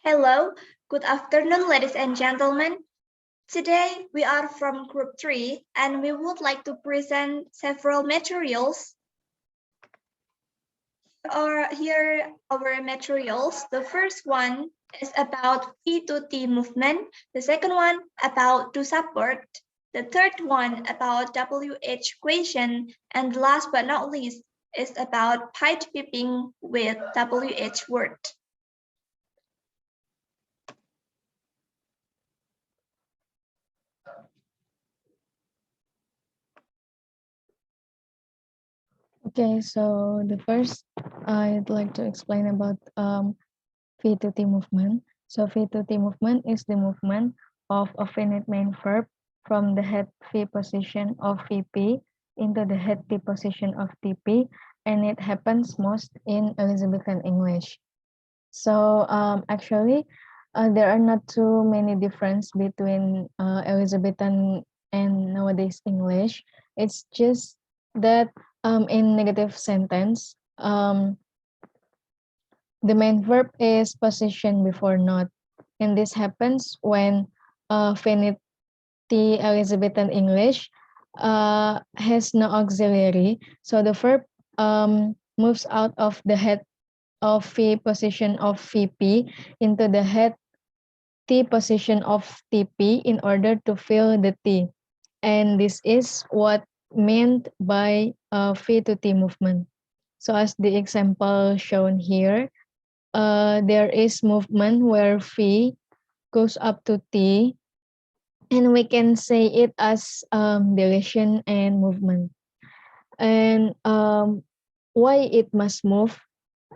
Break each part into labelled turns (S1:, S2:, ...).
S1: Hello, good afternoon, ladies and gentlemen. Today we are from Group 3 and we would like to present several materials. Here are our materials. The first one is about P to T movement. The second one about to support. The third one about WH equation. And last but not least is about pied-pipping with WH word.
S2: Okay, so the first I'd like to explain about V to T movement. So V to T movement is the movement of a finite main verb from the head V position of VP into the head T position of TP, and it happens most in Elizabethan English. So actually, there are not too many difference between Elizabethan and nowadays English. It's just that in negative sentence, the main verb is position before not, and this happens when finite Elizabethan English has no auxiliary, so the verb moves out of the head of V position of VP into the head T position of TP in order to fill the T. And this is what meant by V to T movement. So as the example shown here, there is movement where V goes up to T, and we can say it as deletion and movement. And why it must move?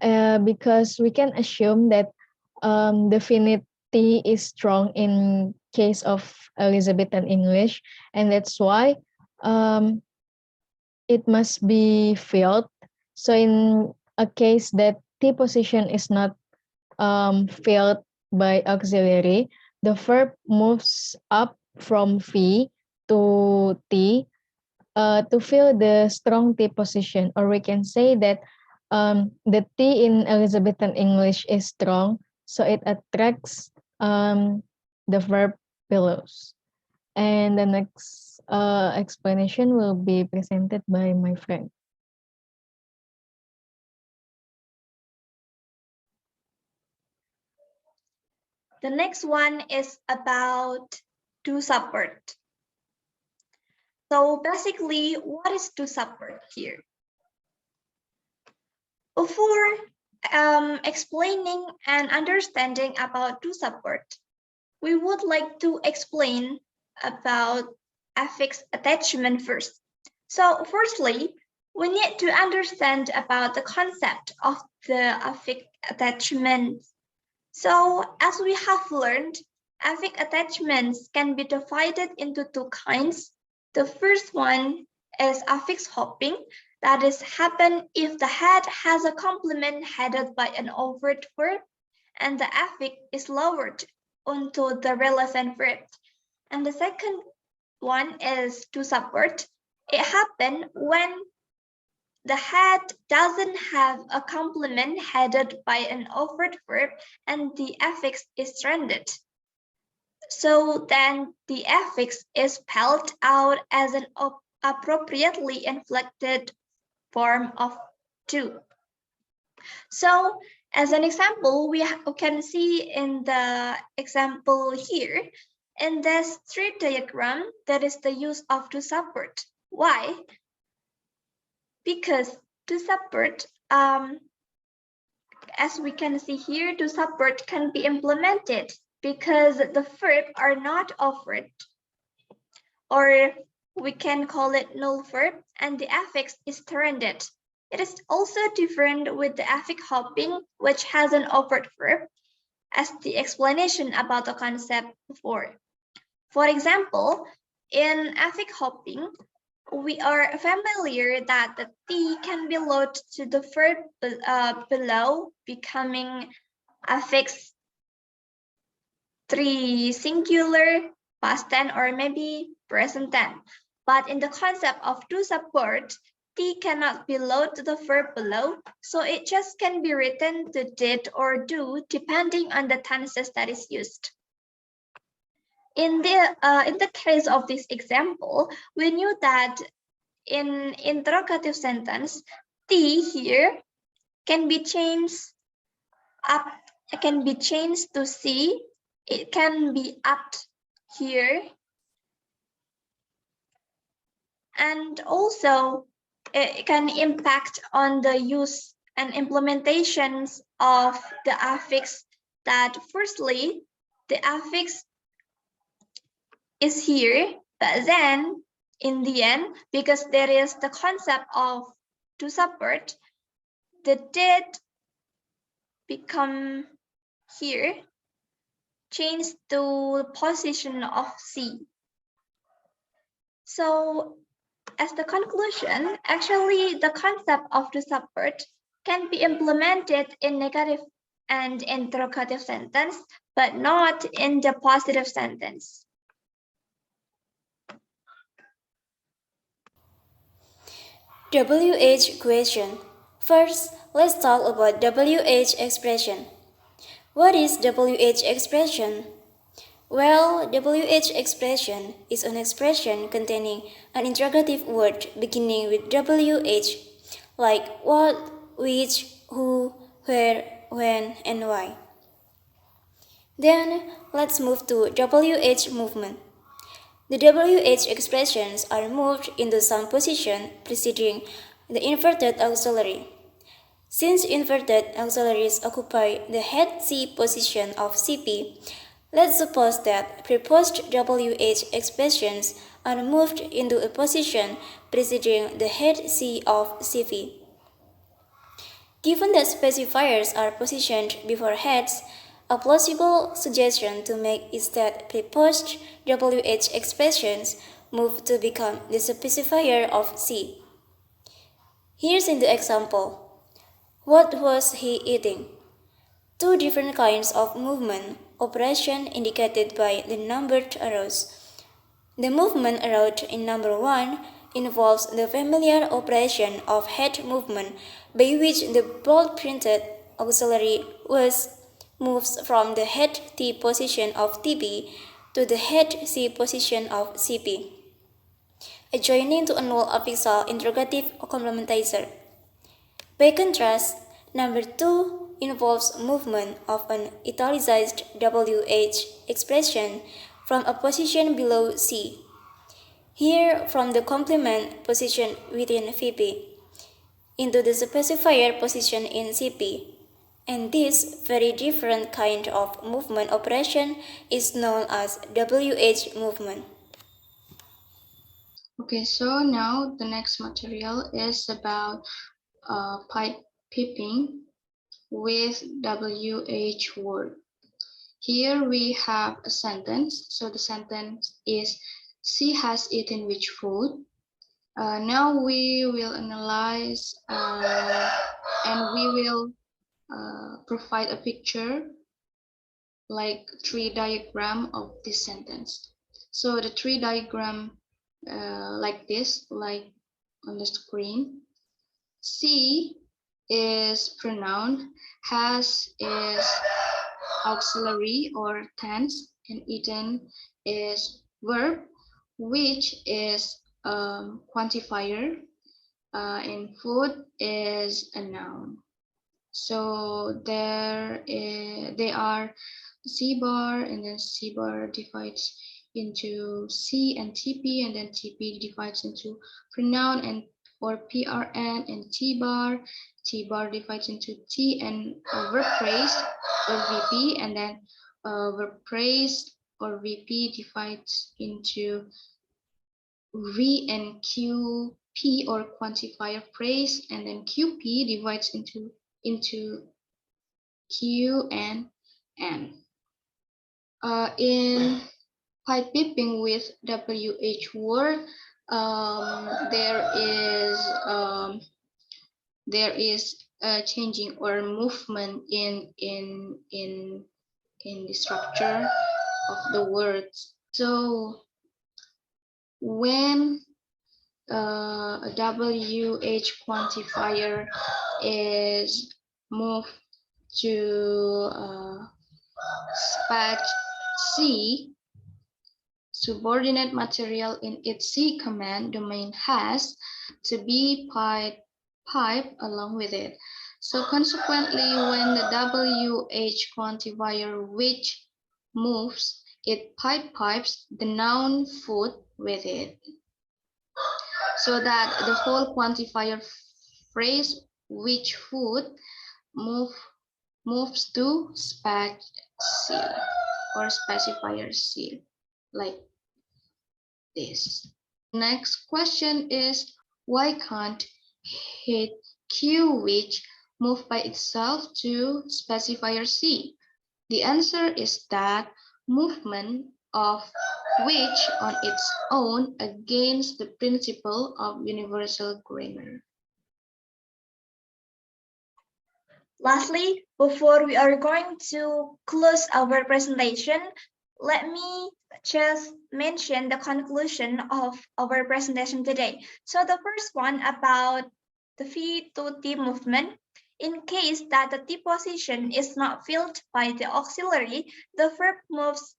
S2: Because we can assume that the finite T is strong in case of Elizabethan English, and that's why it must be filled. So in a case that T position is not filled by auxiliary, the verb moves up from V to T to fill the strong T position, or we can say that the T in Elizabethan English is strong, so it attracts the verb pillows. And the next explanation will be presented by my friend.
S1: The next one is about to support. So basically, what is to support here? Before explaining and understanding about to support, we would like to explain about affix attachment first. So firstly, we need to understand about the concept of the affix attachment. So as we have learned, affix attachments can be divided into two kinds. The first one is affix hopping, that is happen if the head has a complement headed by an overt verb and the affix is lowered onto the relevant verb. And the second one is to support. It happens when the head doesn't have a complement headed by an overt verb and the affix is stranded. So then the affix is spelled out as an appropriately inflected form of to. So as an example, we can see in the example here, in this tree diagram, that is the use of to support. Why? Because to support, as we can see here, to support can be implemented because the verb are not offered, or we can call it null verb, and the affix is stranded. It is also different with the affix hopping, which has an overt verb, as the explanation about the concept before. For example, in affix hopping, we are familiar that the T can be loaded to the verb below, becoming affix 3 singular, past tense, or maybe present tense. But in the concept of to support, T cannot belong to the verb below, so it just can be written to did or do depending on the tenses that is used. In the case of this example, we knew that in interrogative sentence, T here can be changed up, it can be changed to C, it can be upped here, and also it can impact on the use and implementations of the affix that firstly, the affix is here, but then in the end, because there is the concept of to support, the did become here, changed to position of C. So as the conclusion, actually the concept of the support can be implemented in negative and interrogative sentence, but not in the positive sentence.
S3: WH question. First, let's talk about WH expression. What is WH expression? Well, WH expression is an expression containing an interrogative word beginning with WH, like what, which, who, where, when, and why. Then, let's move to WH movement. The WH expressions are moved into some position preceding the inverted auxiliary. Since inverted auxiliaries occupy the head C position of CP, let's suppose that preposed WH expressions are moved into a position preceding the head C of CP. Given that specifiers are positioned before heads, a plausible suggestion to make is that preposed WH expressions move to become the specifier of C. Here's in the example. What was he eating? Two different kinds of movement operation indicated by the numbered arrows. The movement arrowed in number 1 involves the familiar operation of head movement by which the bold-printed auxiliary was moves from the head T position of TB to the head C position of CP, adjoining to a null affixal interrogative complementizer. By contrast, number 2 involves movement of an italicized WH expression from a position below C, here from the complement position within VP, into the specifier position in CP, and this very different kind of movement operation is known as WH movement.
S4: Okay, so now the next material is about pipe-pipping with WH word. Here we have a sentence. So the sentence is, she has eaten which food? Now we will analyze and we will provide a picture like tree diagram of this sentence. So the tree diagram like this, like on the screen. C is pronoun, has is auxiliary or tense, and eaten is verb, which is quantifier, and food is a noun. So they are C bar, and then C bar divides into C and TP, and then TP divides into pronoun and or PRN, and T bar divides into T and verb phrase or VP, and then verb phrase or VP divides into V and QP or quantifier phrase, and then QP divides into Q and N. In pipe-pipping with WH word, there is a changing or movement in the structure of the words. So when a WH quantifier is moved to spec C, subordinate material in its C command domain has to be piped along with it. So consequently, when the WH quantifier which moves, it pipes the noun food with it. So that the whole quantifier phrase which food moves to spec C or specifier C, like this. Next question is, why can't hit Q which move by itself to specifier C? The answer is that movement of which on its own against the principle of universal grammar.
S1: Lastly, before we are going to close our presentation, let me just mention the conclusion of our presentation today. So the first one about the V to T movement. In case that the T position is not filled by the auxiliary, the verb moves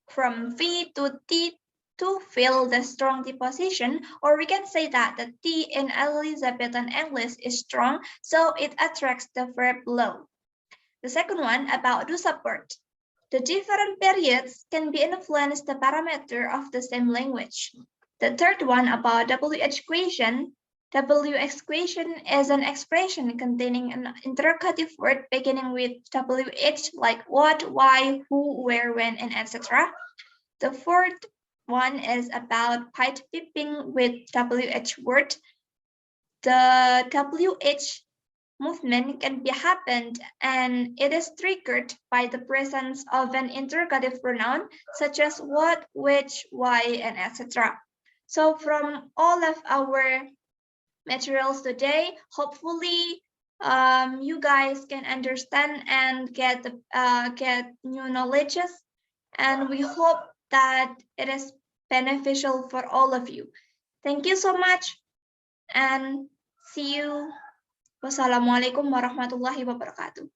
S1: from V to T to fill the strong T position, or we can say that the T in Elizabethan English is strong, so it attracts the verb low. The second one about do support. The different periods can be influenced the parameter of the same language. The third one about WH equation. WH equation is an expression containing an interrogative word beginning with WH like what, why, who, where, when, and etc. The fourth one is about pied-pipping with WH word. The WH movement can be happened and it is triggered by the presence of an interrogative pronoun such as what, which, why, and etc. So from all of our materials today, hopefully you guys can understand and get new knowledges, and we hope that it is beneficial for all of you. Thank you so much and see you. Wassalamualaikum warahmatullahi wabarakatuh.